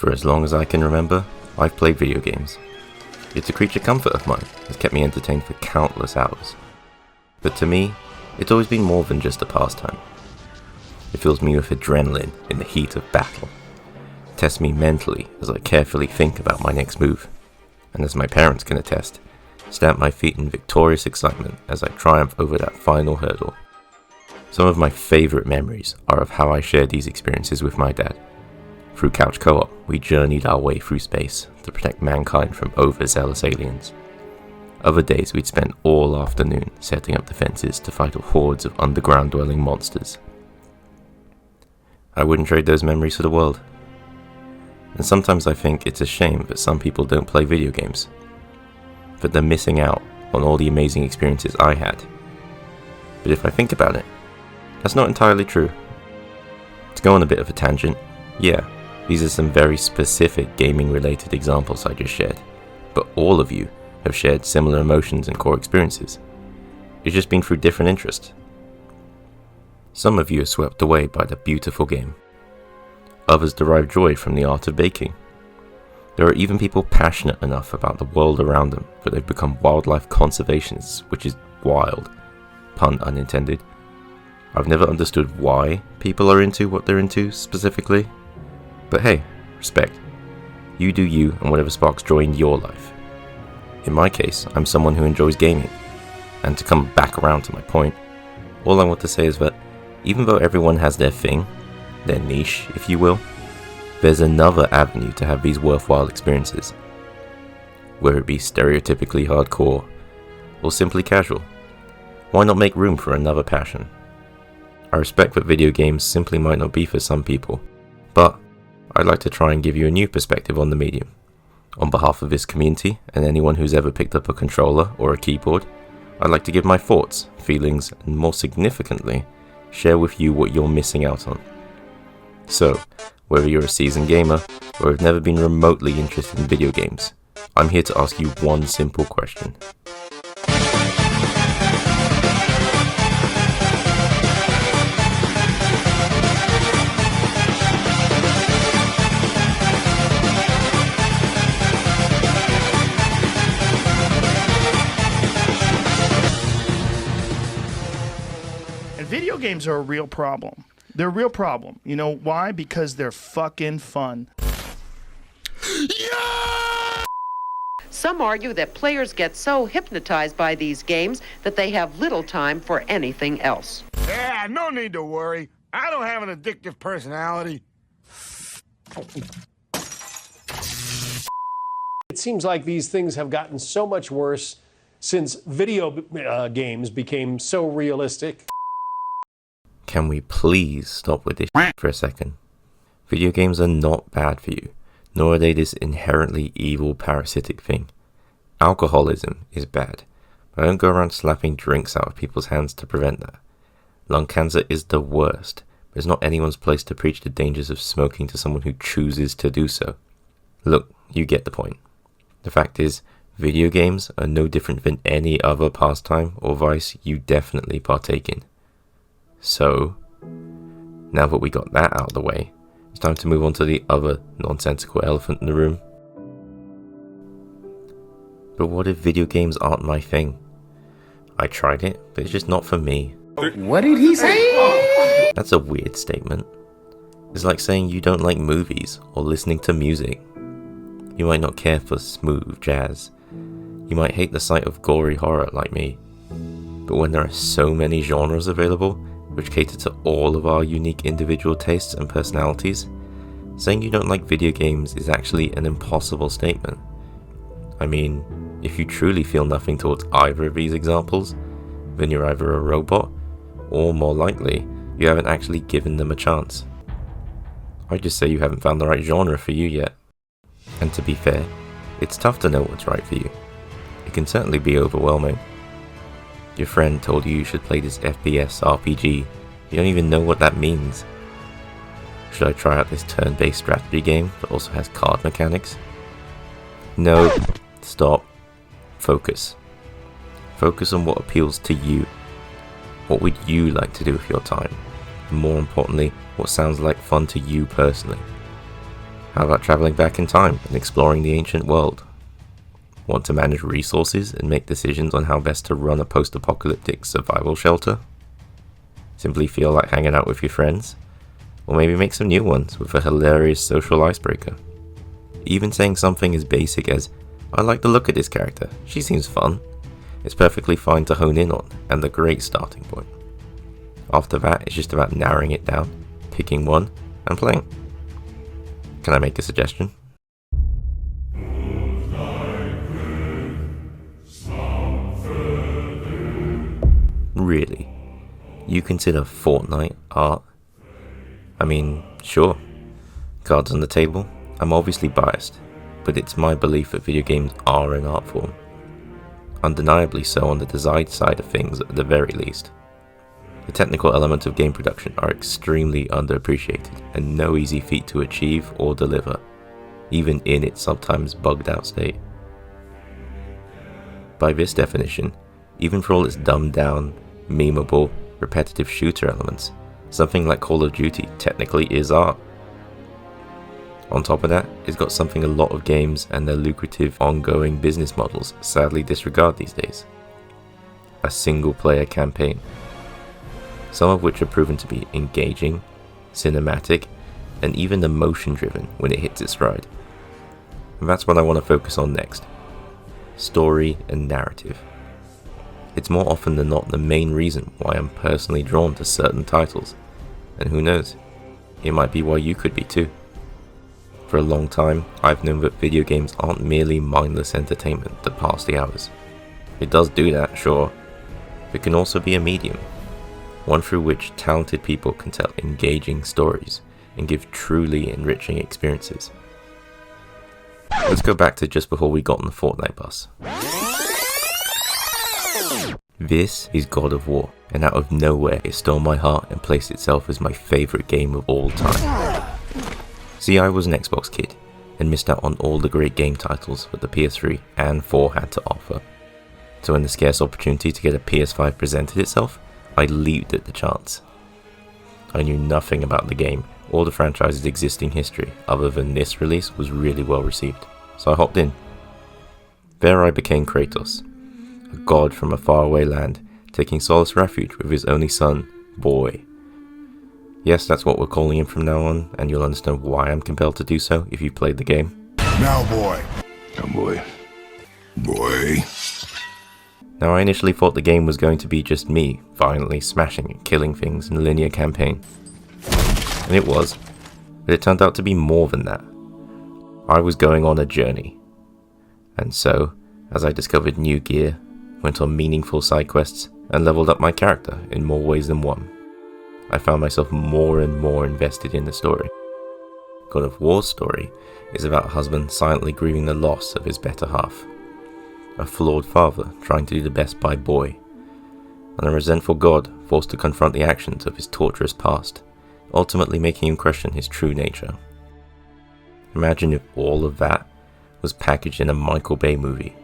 For as long as I can remember, I've played video games. It's a creature comfort of mine that's kept me entertained for countless hours. But to me, it's always been more than just a pastime. It fills me with adrenaline in the heat of battle, tests me mentally as I carefully think about my next move, and as my parents can attest, stamp my feet in victorious excitement as I triumph over that final hurdle. Some of my favourite memories are of how I shared these experiences with my dad. Through couch co-op, we journeyed our way through space to protect mankind from overzealous aliens. Other days we'd spend all afternoon setting up defences to fight off hordes of underground dwelling monsters. I wouldn't trade those memories for the world. And sometimes I think it's a shame that some people don't play video games, that they're missing out on all the amazing experiences I had. But if I think about it, that's not entirely true. To go on a bit of a tangent, yeah, these are some very specific gaming related examples I just shared, but all of you have shared similar emotions and core experiences. It's just been through different interests. Some of you are swept away by the beautiful game. Others derive joy from the art of baking. There are even people passionate enough about the world around them that they've become wildlife conservationists, which is wild, pun unintended. I've never understood why people are into what they're into specifically, but hey, respect. You do you and whatever sparks joy in your life. In my case, I'm someone who enjoys gaming, and to come back around to my point, all I want to say is that even though everyone has their thing, their niche, if you will, there's another avenue to have these worthwhile experiences. Whether it be stereotypically hardcore, or simply casual, why not make room for another passion? I respect that video games simply might not be for some people, but I'd like to try and give you a new perspective on the medium. On behalf of this community, and anyone who's ever picked up a controller or a keyboard, I'd like to give my thoughts, feelings, and more significantly, share with you what you're missing out on. So, whether you're a seasoned gamer, or have never been remotely interested in video games, I'm here to ask you one simple question. Video games are a real problem. They're a real problem. You know why? Because they're fucking fun. Yeah! Some argue that players get so hypnotized by these games that they have little time for anything else. Yeah, no need to worry. I don't have an addictive personality. It seems like these things have gotten so much worse since video games became so realistic. Can we please stop with this for a second? Video games are not bad for you, nor are they this inherently evil parasitic thing. Alcoholism is bad, but I don't go around slapping drinks out of people's hands to prevent that. Lung cancer is the worst, but it's not anyone's place to preach the dangers of smoking to someone who chooses to do so. Look, you get the point. The fact is, video games are no different than any other pastime or vice you definitely partake in. So, now that we got that out of the way, it's time to move on to the other nonsensical elephant in the room. But what if video games aren't my thing? I tried it, but it's just not for me. What did he say? That's a weird statement. It's like saying you don't like movies or listening to music. You might not care for smooth jazz. You might hate the sight of gory horror like me. But when there are so many genres available, which cater to all of our unique individual tastes and personalities, saying you don't like video games is actually an impossible statement. I mean, if you truly feel nothing towards either of these examples, then you're either a robot, or more likely, you haven't actually given them a chance. I'd just say you haven't found the right genre for you yet. And to be fair, it's tough to know what's right for you. It can certainly be overwhelming. Your friend told you should play this FPS RPG. You don't even know what that means. Should I try out this turn-based strategy game that also has card mechanics? No. Stop. Focus. Focus on what appeals to you. What would you like to do with your time? And more importantly, what sounds like fun to you personally. How about traveling back in time and exploring the ancient world? Want to manage resources and make decisions on how best to run a post-apocalyptic survival shelter? Simply feel like hanging out with your friends? Or maybe make some new ones with a hilarious social icebreaker? Even saying something as basic as, "I like the look of this character, she seems fun," is perfectly fine to hone in on and a great starting point. After that, it's just about narrowing it down, picking one, and playing. Can I make a suggestion? Really? You consider Fortnite art? I mean, sure. Cards on the table, I'm obviously biased, but it's my belief that video games are an art form. Undeniably so on the design side of things at the very least. The technical elements of game production are extremely underappreciated and no easy feat to achieve or deliver, even in its sometimes bugged out state. By this definition, even for all its dumbed down, memeable, repetitive shooter elements, something like Call of Duty technically is art. On top of that, it's got something a lot of games and their lucrative ongoing business models sadly disregard these days. A single player campaign. Some of which are proven to be engaging, cinematic, and even emotion driven when it hits its stride. And that's what I want to focus on next. Story and narrative. It's more often than not the main reason why I'm personally drawn to certain titles, and who knows, it might be why you could be too. For a long time, I've known that video games aren't merely mindless entertainment to pass the hours. It does do that, sure, but it can also be a medium, one through which talented people can tell engaging stories and give truly enriching experiences. Let's go back to just before we got on the Fortnite bus. This is God of War, and out of nowhere it stole my heart and placed itself as my favourite game of all time. See, I was an Xbox kid, and missed out on all the great game titles that the PS3 and 4 had to offer. So when the scarce opportunity to get a PS5 presented itself, I leaped at the chance. I knew nothing about the game or the franchise's existing history other than this release was really well received, so I hopped in. There I became Kratos, a god from a faraway land, taking solace refuge with his only son, Boy. Yes, that's what we're calling him from now on, and you'll understand why I'm compelled to do so if you've played the game. Now, boy. Now, boy. Boy. Now, I initially thought the game was going to be just me violently smashing and killing things in a linear campaign. And it was, but it turned out to be more than that. I was going on a journey. And so, as I discovered new gear, went on meaningful side quests, and leveled up my character in more ways than one, I found myself more and more invested in the story. God of War's story is about a husband silently grieving the loss of his better half, a flawed father trying to do the best by Boy, and a resentful god forced to confront the actions of his torturous past, ultimately making him question his true nature. Imagine if all of that was packaged in a Michael Bay movie,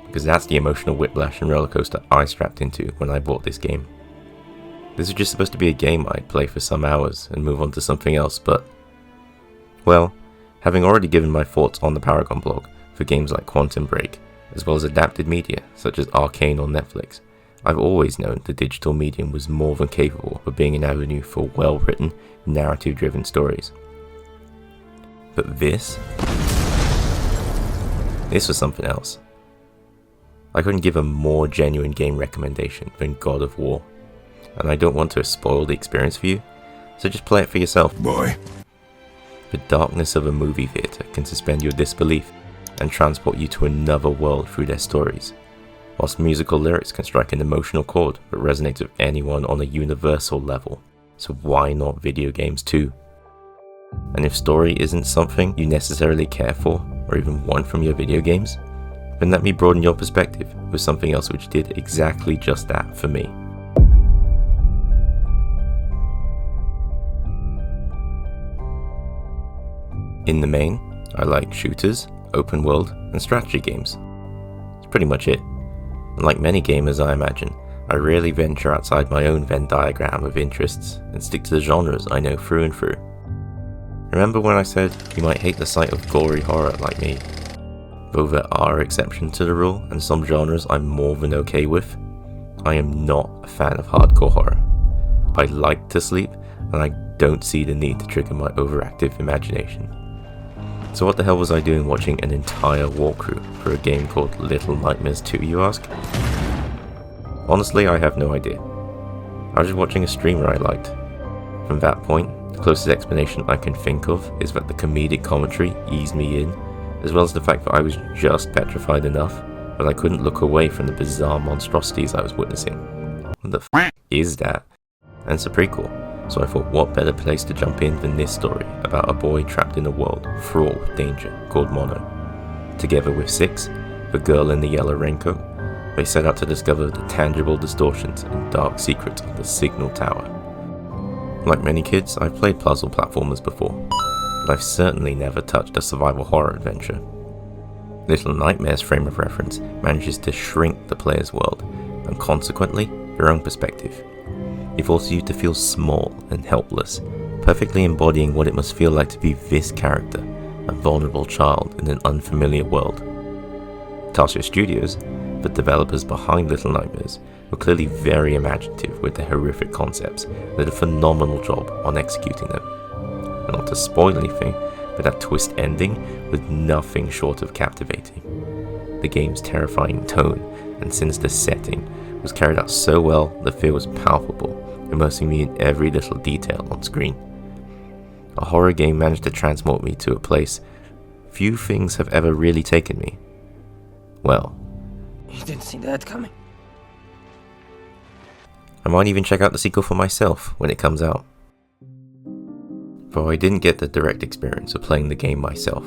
because that's the emotional whiplash and rollercoaster I strapped into when I bought this game. This was just supposed to be a game I'd play for some hours and move on to something else, but, well, having already given my thoughts on the Paragon blog for games like Quantum Break, as well as adapted media such as Arcane on Netflix, I've always known the digital medium was more than capable of being an avenue for well-written, narrative-driven stories. But this was something else. I couldn't give a more genuine game recommendation than God of War, and I don't want to spoil the experience for you, so just play it for yourself. Boy. The darkness of a movie theatre can suspend your disbelief and transport you to another world through their stories, whilst musical lyrics can strike an emotional chord that resonates with anyone on a universal level, so why not video games too? And if story isn't something you necessarily care for or even want from your video games, then let me broaden your perspective with something else which did exactly just that for me. In the main, I like shooters, open world, and strategy games. That's pretty much it. And like many gamers I imagine, I rarely venture outside my own Venn diagram of interests and stick to the genres I know through and through. Remember when I said you might hate the sight of gory horror like me? Though there are exceptions to the rule, and some genres I'm more than okay with, I am not a fan of hardcore horror. I like to sleep, and I don't see the need to trigger my overactive imagination. So what the hell was I doing watching an entire walkthrough for a game called Little Nightmares 2, you ask? Honestly, I have no idea. I was just watching a streamer I liked. From that point, the closest explanation I can think of is that the comedic commentary eased me in, as well as the fact that I was just petrified enough that I couldn't look away from the bizarre monstrosities I was witnessing. What the f*** is that? And it's a prequel, so I thought what better place to jump in than this story about a boy trapped in a world fraught with danger called Mono. Together with Six, the girl in the yellow raincoat, they set out to discover the tangible distortions and dark secrets of the Signal Tower. Like many kids, I've played puzzle platformers before, but I've certainly never touched a survival horror adventure. Little Nightmares' frame of reference manages to shrink the player's world, and consequently, your own perspective. It forces you to feel small and helpless, perfectly embodying what it must feel like to be this character, a vulnerable child in an unfamiliar world. Tarsier Studios, the developers behind Little Nightmares, were clearly very imaginative with their horrific concepts and did a phenomenal job on executing them. And not to spoil anything, but that twist ending was nothing short of captivating. The game's terrifying tone and sinister setting was carried out so well the fear was palpable, immersing me in every little detail on screen. A horror game managed to transport me to a place few things have ever really taken me. Well, You didn't see that coming. I might even check out the sequel for myself when it comes out. Though I didn't get the direct experience of playing the game myself,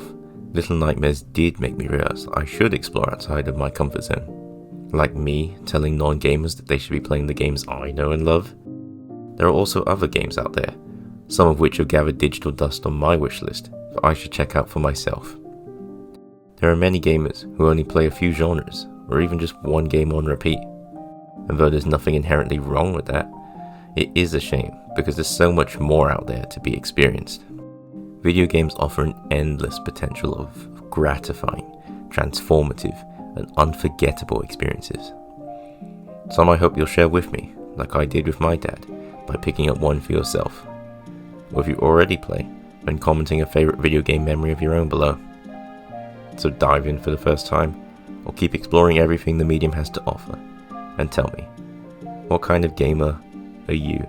Little Nightmares did make me realize I should explore outside of my comfort zone. Like me telling non-gamers that they should be playing the games I know and love, there are also other games out there, some of which have gathered digital dust on my wishlist that I should check out for myself. There are many gamers who only play a few genres, or even just one game on repeat. And though there's nothing inherently wrong with that, it is a shame because there's so much more out there to be experienced. Video games offer an endless potential of gratifying, transformative, and unforgettable experiences. Some I hope you'll share with me, like I did with my dad, by picking up one for yourself. Or if you already play, then commenting a favourite video game memory of your own below. So dive in for the first time, or keep exploring everything the medium has to offer, and tell me, what kind of gamer are you?